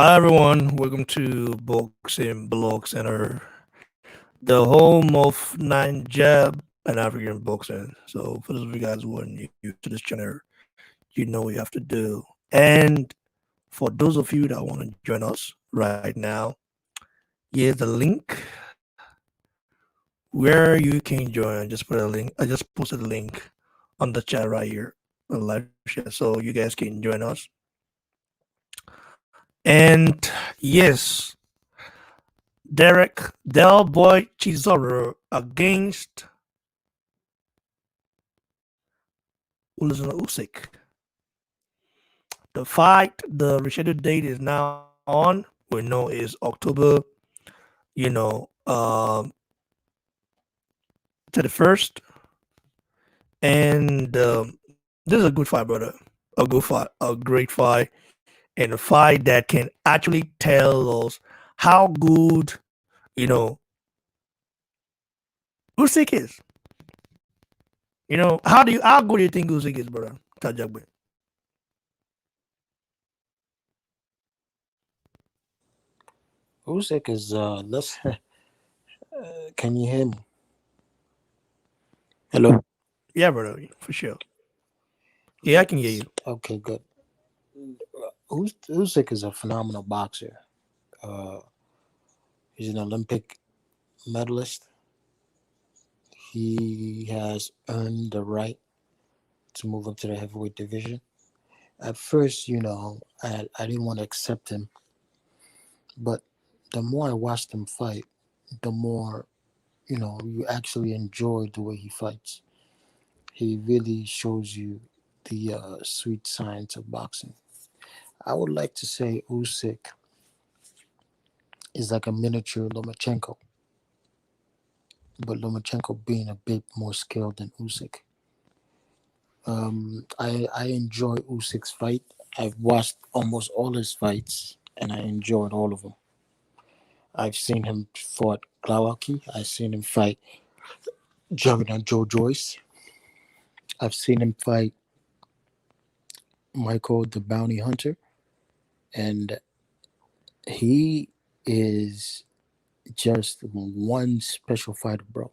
Hi everyone, welcome to Boxing Blog Center, the home of nine jab and African boxing. So for those of you guys who are new to this channel, you know what you have to do. And for those of you that want to join us right now, here's the link where you can join. Just put a link. I just posted a link on the chat right here on live share, so you guys can join us. And yes, Derek Del Boy Chisora against Oleksandr Usyk. The fight, the rescheduled date is now on. We know is October, you know, 31st. And this is a good fight, brother. A good fight, a great fight, and a fight that can actually tell us how good, you know, Usyk is. How good do you think Usyk is, brother? Tajagbe. Usyk is let's can you hear me? Hello. Yeah, brother, for sure. Yeah, I can hear you. Okay, good. Usyk is a phenomenal boxer. Uh, he's an Olympic medalist. He has earned the right to move up to the heavyweight division. At first, I didn't want to accept him, but the more I watched him fight, the more you actually enjoy the way he fights. He really shows you the sweet science of boxing. I would like to say Usyk is like a miniature Lomachenko, but Lomachenko being a bit more skilled than Usyk. I enjoy Usyk's fight. I've watched almost all his fights, and I enjoyed all of them. I've seen him fought Glowacki. I've seen him fight Juggernaut Joe Joyce. I've seen him fight Michael the Bounty Hunter, and he is just one special fighter, bro.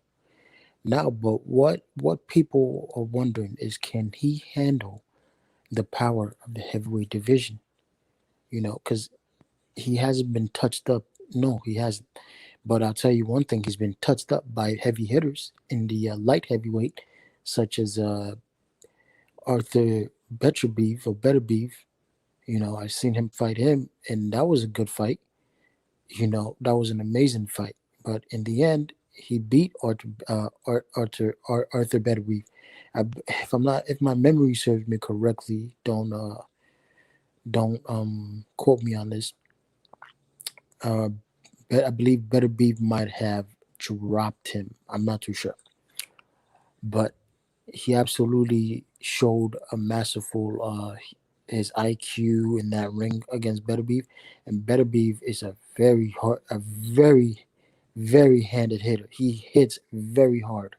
Now, but what people are wondering is, can he handle the power of the heavyweight division? Because he hasn't been touched up. No, he hasn't. But I'll tell you one thing: he's been touched up by heavy hitters in the light heavyweight, such as Arthur Beterbiev or Beterbiev. I've seen him fight him, and that was a good fight. That was an amazing fight. But in the end, he beat Arthur Beterbiev. If my memory serves me correctly, don't quote me on this. Uh, but I believe Beterbiev might have dropped him. I'm not too sure, but he absolutely showed a masterful his IQ in that ring against Beterbiev, and Beterbiev is a very handed hitter. He hits very hard.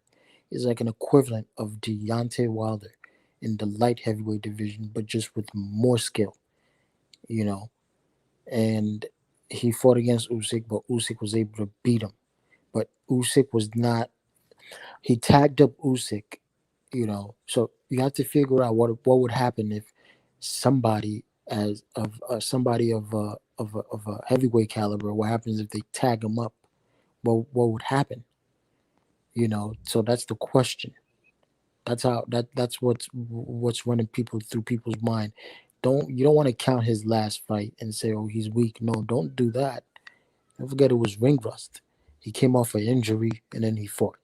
He's like an equivalent of Deontay Wilder in the light heavyweight division, but just with more skill, you know. And he fought against Usyk, but Usyk was able to beat him. But Usyk was not. He tagged up Usyk, So you have to figure out what would happen if somebody as of somebody of a heavyweight caliber. What happens if they tag him up? What would happen? So that's the question. That's what's running people through people's mind. You don't want to count his last fight and say, oh, he's weak. No, don't do that. Don't forget it was ring rust. He came off an injury and then he fought.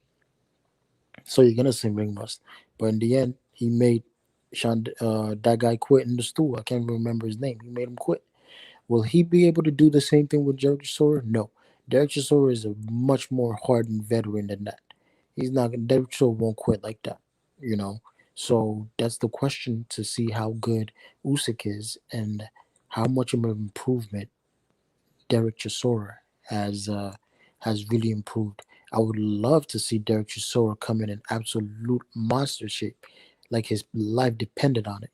So you're gonna say ring rust. But in the end, he made that guy quit in the stool. I can't even remember his name. He made him quit. Will he be able to do the same thing with Dereck Chisora? No. Dereck Chisora is a much more hardened veteran than that. He's not. Dereck Chisora won't quit like that. You know. So that's the question, to see how good Usyk is and how much of an improvement Dereck Chisora has really improved. I would love to see Dereck Chisora come in absolute monster shape, like his life depended on it.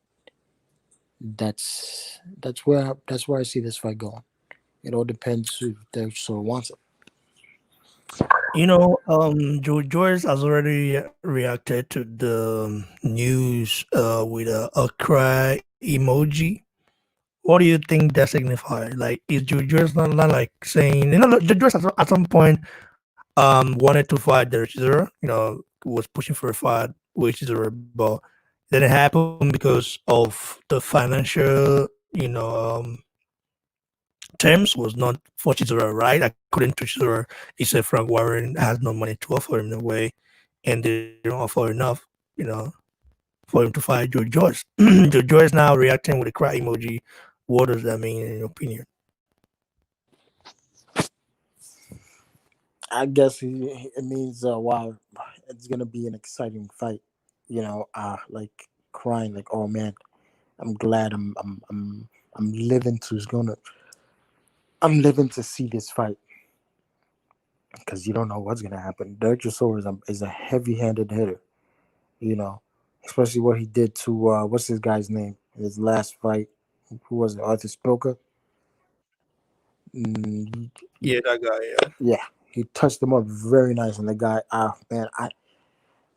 That's where I see this fight going. It all depends if Derek Chisora wants it. Joe Joyce has already reacted to the news with a cry emoji. What do you think that signifies? Like, is Joe Joyce not like saying, Joe Joyce at some point wanted to fight Derek Chisora, was pushing for a fight with Chisora, but then it happened because of the financial, terms was not for Chisora, right? According to Chisora, he said Frank Warren has no money to offer him in a way, and they don't offer enough, you know, for him to fight Joe Joyce. Joe Joyce now reacting with a cry emoji. What does that mean in your opinion? I guess it means wow, it's gonna be an exciting fight. Like crying, like oh man, I'm glad I'm living to gonna I'm living to see this fight because you don't know what's gonna happen. Derek Chisora is a heavy-handed hitter, you know, especially what he did to what's this guy's name in his last fight? Who was it? Arthur Spilka. Mm, Yeah, that guy. Yeah. yeah, he touched him up very nice, and the guy, ah man,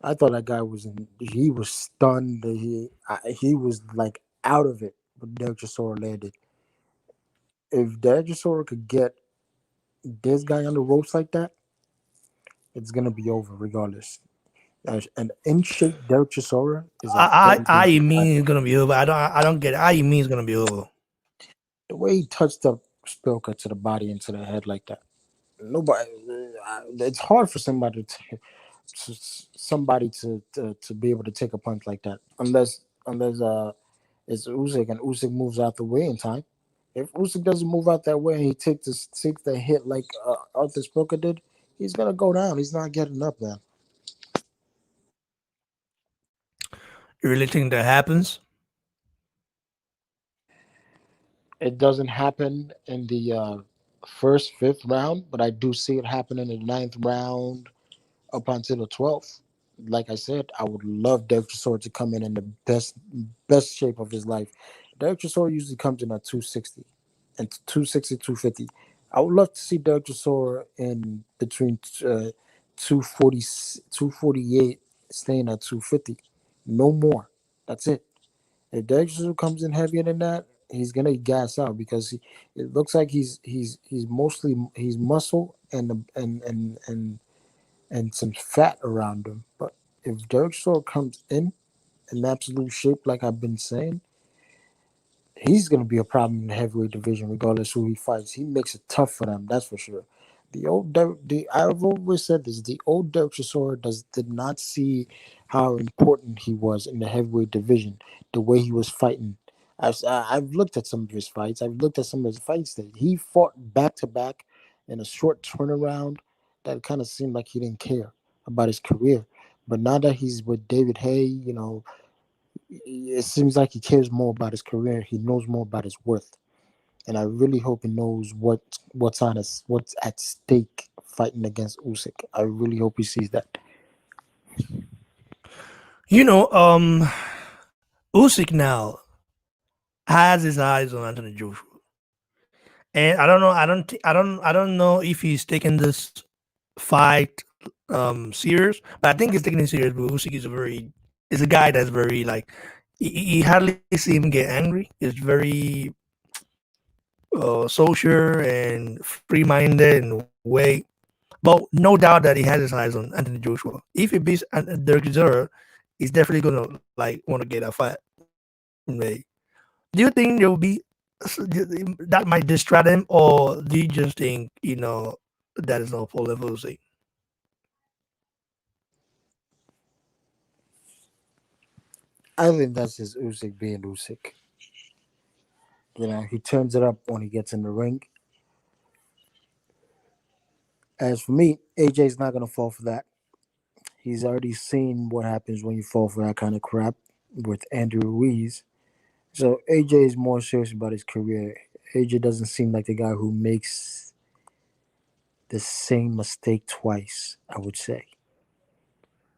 I thought that guy was he was stunned. He was like out of it. But Derek Chisora landed. If Derek Chisora could get this guy on the ropes like that, it's gonna be over regardless. An in shape Derek Chisora is a very I dangerous guy. mean it's gonna be over. I don't get it. I mean it's gonna be over. The way he touched up Spilka to the body and to the head like that, nobody. It's hard for somebody to be able to take a punch like that unless it's Usyk and Usyk moves out the way in time. If Usyk doesn't move out that way and he takes the hit like Arthur Spilka did, he's gonna go down. He's not getting up, man. You really think that happens? It doesn't happen in the first, fifth round, but I do see it happening in the ninth round up until the 12th. Like I said, I would love Derek Chisora to come in the best shape of his life. Derek Chisora usually comes in at 260 and 260, 250. I would love to see Derek Chisora in between 240, 248, staying at 250. No more. That's it. If Derek Chisora comes in heavier than that, he's gonna gas out because it looks like he's mostly he's muscle and some fat around him. But if Derek Chisora comes in absolute shape, like I've been saying, he's going to be a problem in the heavyweight division, regardless who he fights. He makes it tough for them, that's for sure. I've always said this: the old Derek Chisora did not see how important he was in the heavyweight division, the way he was fighting. I've looked at some of his fights. I've looked at some of his fights that he fought back to back in a short turnaround. That kind of seemed like he didn't care about his career. But now that he's with David Hay, it seems like he cares more about his career. He knows more about his worth, and I really hope he knows what's at stake fighting against Usyk. I really hope he sees that. You know, Usyk now has his eyes on Anthony Joshua, and I don't know. I don't know if he's taking this fight serious, but I think he's taking it serious. But Usyk is a guy that's very like he hardly see him get angry. He's very social and free minded in a way. But no doubt that he has his eyes on Anthony Joshua. If he beats Derek Chisora, he's definitely gonna like want to get a fight in May. Do you think there will be that might distract him, or do you just think that is not for level C? I think that's just Usyk being Usyk. He turns it up when he gets in the ring. As for me, AJ's not gonna fall for that. He's already seen what happens when you fall for that kind of crap with Andrew Ruiz. So AJ is more serious about his career. AJ doesn't seem like the guy who makes the same mistake twice. I would say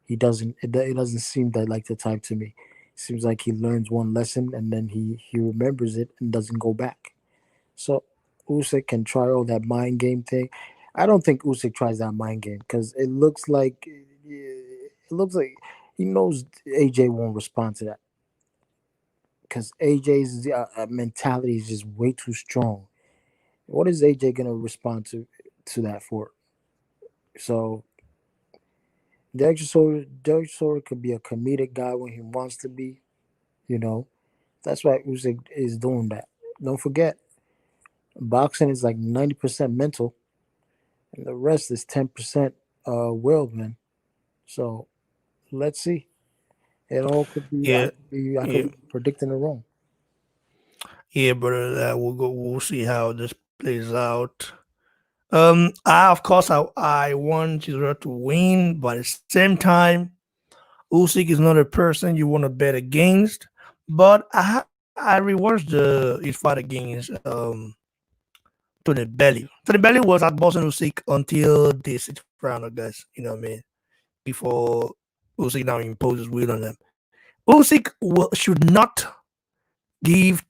he doesn't. It doesn't seem that like the type to me. It seems like he learns one lesson and then he remembers it and doesn't go back. So Usyk can try all that mind game thing. I don't think Usyk tries that mind game because it looks like he knows AJ won't respond to that because AJ's mentality is just way too strong. What is AJ gonna respond to that for? So Derek Chisora could be a comedic guy when he wants to be. You know, that's why Usyk is doing that. Don't forget, boxing is like 90% mental, and the rest is 10% will, man. So let's see. It all could be. I Yeah, could be. I could yeah, be predicting it wrong. yeah, brother. We'll go. We'll see how this plays out. I of course I want Chisora to win, but at the same time, Usyk is not a person you want to bet against. But I rewatched the his fight against Tony Bellew. Tony Bellew was at Boston Usyk until the sixth round, guys. You know what I mean? Before Usyk now imposes will on them. Usyk should not give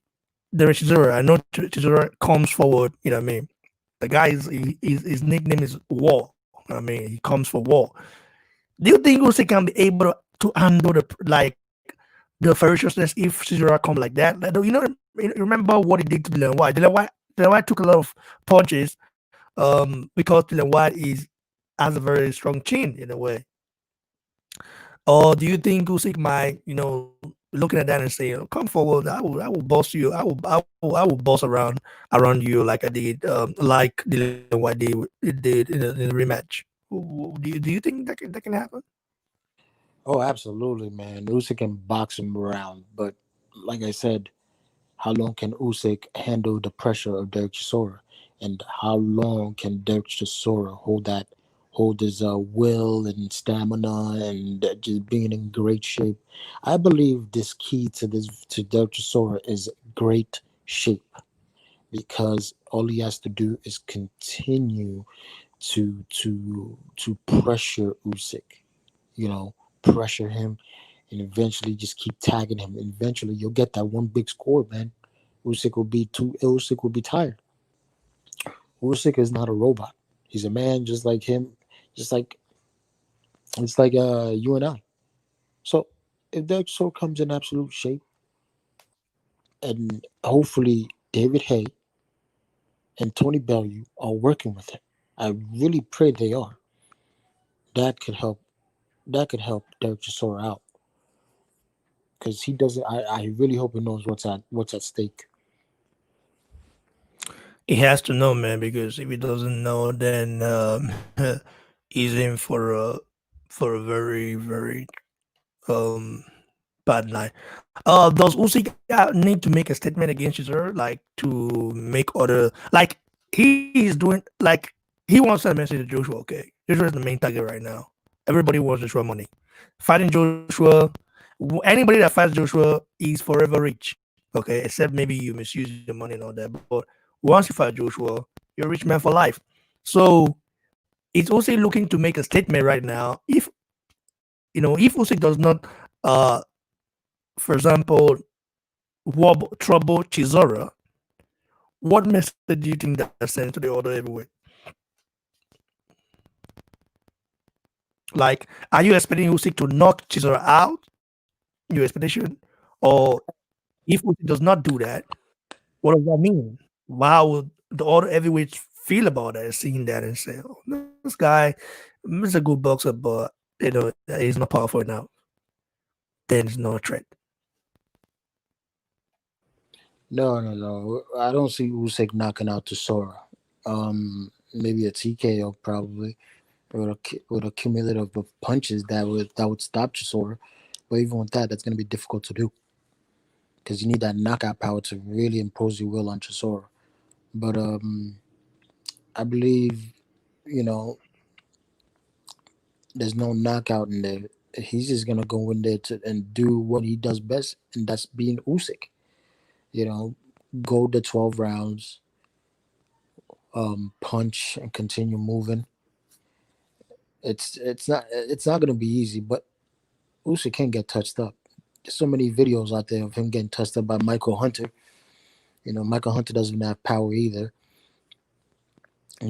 the Chisora. I know Chisora comes forward. You know what I mean? The guy his nickname is War. I mean, he comes for war. Do you think Usyk can be able to handle the ferociousness if Chisora come like that? Like, you remember what he did to Dylan White. Dylan White took a lot of punches because Dylan White is has a very strong chin in a way. Or do you think Usyk might, looking at that and saying, "Come forward, I will boss you, I will boss around you like I did, like Dylan White did in the rematch." Do you think that can happen? Oh, absolutely, man. Usyk can box him around, but like I said, how long can Usyk handle the pressure of Derek Chisora, and how long can Derek Chisora hold his will and stamina and just being in great shape? I believe this key to Derek Chisora is great shape because all he has to do is continue to pressure Usyk, pressure him and eventually just keep tagging him. And eventually you'll get that one big score, man. Usyk will be tired. Usyk is not a robot. He's a man just like him, just like it's like you and I. So if Derek Soul comes in absolute shape and hopefully David Hay and Tony Bellew are working with him. I really pray they are. That could help that could help Derek Chisora out because he doesn't. I really hope he knows what's at stake. He has to know, man, because if he doesn't know, then he's in for a very very um bad night. Does Usyk need to make a statement against Chisora, like to make other like he is doing like he wants to message to Joshua? Okay, Joshua is the main target right now. Everybody wants Joshua money. Fighting Joshua, anybody that fights Joshua is forever rich. Okay, except maybe you misuse your money and all that. But once you fight Joshua, you're a rich man for life. So it's also looking to make a statement right now. If Usyk does not, uh, for example, trouble Chisora, what message do you think that sends to the other heavyweight? Like, are you expecting Usyk to knock Chisora out? Your expectation, or if Usyk does not do that, what does that mean? How would the other heavyweights feel about that, seeing that and say, "Oh, this guy is a good boxer, but he's not powerful enough." Then it's no threat. No, no, no. I don't see Usyk knocking out to Sora. Maybe a TKO probably with a cumulative of punches that would stop Chisora. But even with that, that's going to be difficult to do because you need that knockout power to really impose your will on Chisora. But I believe you know there's no knockout in there. He's just gonna go in there and do what he does best, and that's being Usyk. You know, go the 12 rounds, punch and continue moving. It's not gonna be easy, but Usyk can get touched up. There's so many videos out there of him getting touched up by Michael Hunter. Michael Hunter doesn't have power either.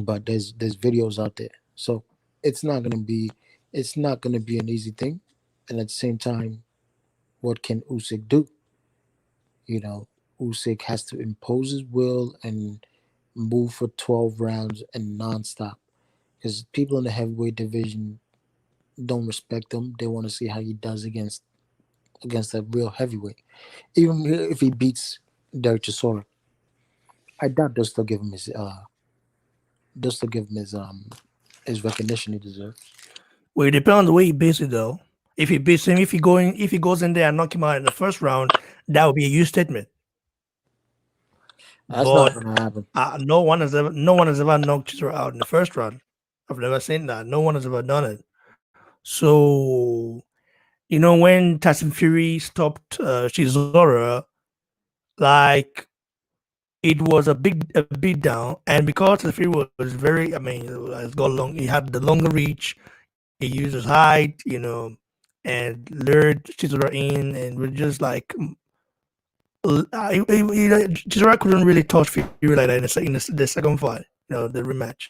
but there's videos out there. So it's not gonna be it's not gonna be an easy thing. And at the same time, what can Usyk do? You know, Usyk has to impose his will and move for 12 rounds and nonstop. Because people in the heavyweight division don't respect him. They want to see how he does against a real heavyweight. Even if he beats Dereck Chisora, I doubt they'll still give him his recognition he deserves. Well, it depends on the way he beats it, though. If he beats him, if he goes in there and knock him out in the first round, that would be a huge statement. That's not But gonna happen. no one has ever knocked Chisora out in the first round. I've never seen that. No one has ever done it. So when Tyson Fury stopped Chisora, like it was a beat down, and because the Fury was very, I mean, it's got long. He had the longer reach. He used his height, and lured Chisora in, and we're just like Chisora couldn't really touch Fury like that the second fight, the rematch.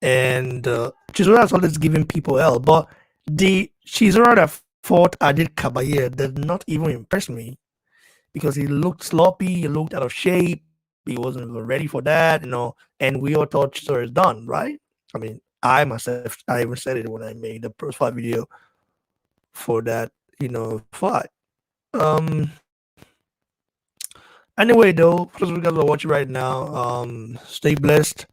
And Chisora has always given people hell, but the Chisora that fought Adil Kabaye did not even impress me because he looked sloppy, he looked out of shape, he wasn't even ready for that. And we all thought Chisora is done, right? I mean, I myself, I even said it when I made the profile video for that, fight. Um, Anyway, though, for those of you guys who are watching right now, stay blessed.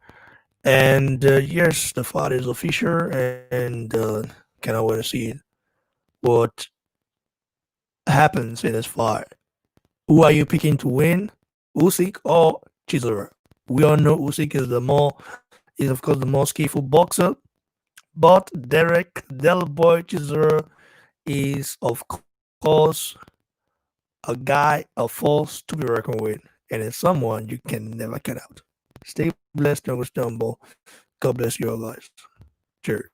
And yes, the fight is official, and cannot wait to see what happens in this fight. Who are you picking to win, Usyk or Chisora? We all know Usyk is of course the more skillful boxer, but Derek Del Boy Chisora is of course a guy, a force to be reckoned with, and it's someone you can never cut out. Stay blessed, Jungle Stumble. God bless you all, guys. Cheers.